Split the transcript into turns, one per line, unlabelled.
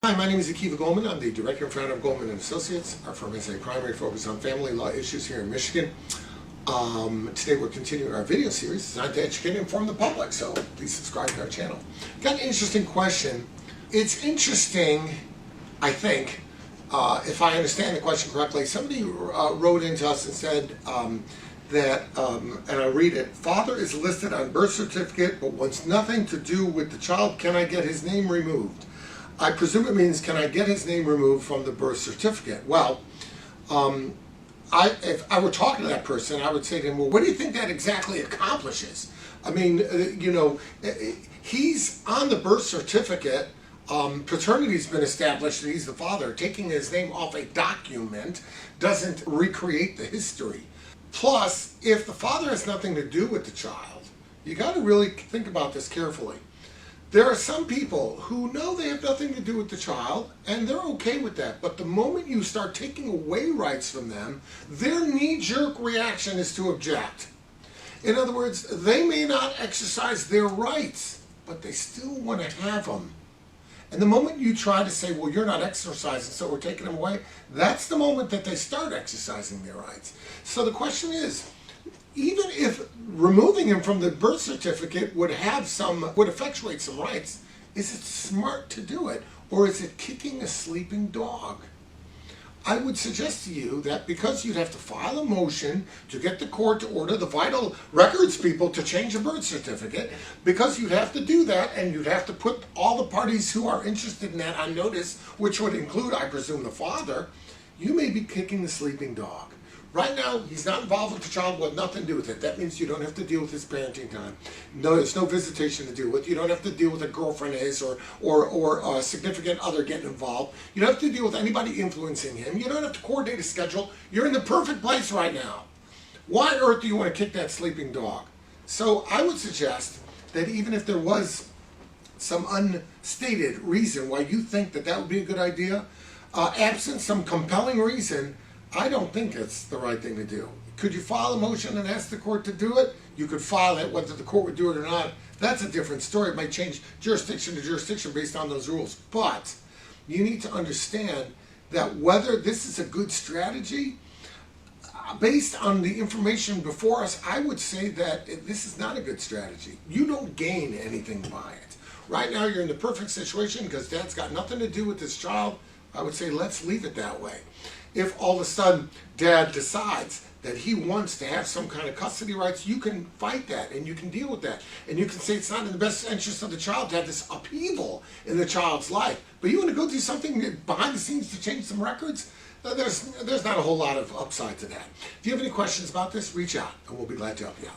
Hi, my name is Goldman. I'm the director and founder of Goldman and Associates. Our firm has a primary focus on family law issues here in Michigan. Today we're continuing our video series designed to educate and inform the public, so please subscribe to our channel. Got an interesting question. It's interesting, I think, if I understand the question correctly, somebody wrote into us and said that, and I'll read it, father is listed on birth certificate but wants nothing to do with the child. Can I get his name removed? I presume it means, can I get his name removed from the birth certificate? Well, if I were talking to that person, I would say to him, well, what do you think that exactly accomplishes? I mean, he's on the birth certificate. Paternity's been established that he's the father. Taking his name off a document doesn't recreate the history. Plus, if the father has nothing to do with the child, you got to really think about this carefully. There are some people who know they have nothing to do with the child, and they're okay with that. But the moment you start taking away rights from them, their knee-jerk reaction is to object. In other words, they may not exercise their rights, but they still want to have them. And the moment you try to say, well, you're not exercising, so we're taking them away, that's the moment that they start exercising their rights. So the question is, even if removing him from the birth certificate would effectuate some rights, is it smart to do it, or is it kicking a sleeping dog? I would suggest to you that because you'd have to file a motion to get the court to order the vital records people to change a birth certificate, because you'd have to do that, and you'd have to put all the parties who are interested in that on notice, which would include, I presume, the father, you may be kicking the sleeping dog. Right now, he's not involved with the child, with nothing to do with it. That means you don't have to deal with his parenting time. No, there's no visitation to deal with. You don't have to deal with a girlfriend of his or a significant other getting involved. You don't have to deal with anybody influencing him. You don't have to coordinate a schedule. You're in the perfect place right now. Why on earth do you want to kick that sleeping dog? So I would suggest that even if there was some unstated reason why you think that that would be a good idea, absent some compelling reason, I don't think it's the right thing to do. Could you file a motion and ask the court to do it? You could file it. Whether the court would do it or not, that's a different story. It might change jurisdiction to jurisdiction based on those rules. But you need to understand that whether this is a good strategy, based on the information before us, I would say that this is not a good strategy. You don't gain anything by it. Right now, you're in the perfect situation because dad's got nothing to do with this child. I would say let's leave it that way. If all of a sudden dad decides that he wants to have some kind of custody rights, you can fight that and you can deal with that. And you can say it's not in the best interest of the child to have this upheaval in the child's life. But you want to go do something behind the scenes to change some records? There's not a whole lot of upside to that. If you have any questions about this, reach out and we'll be glad to help you out.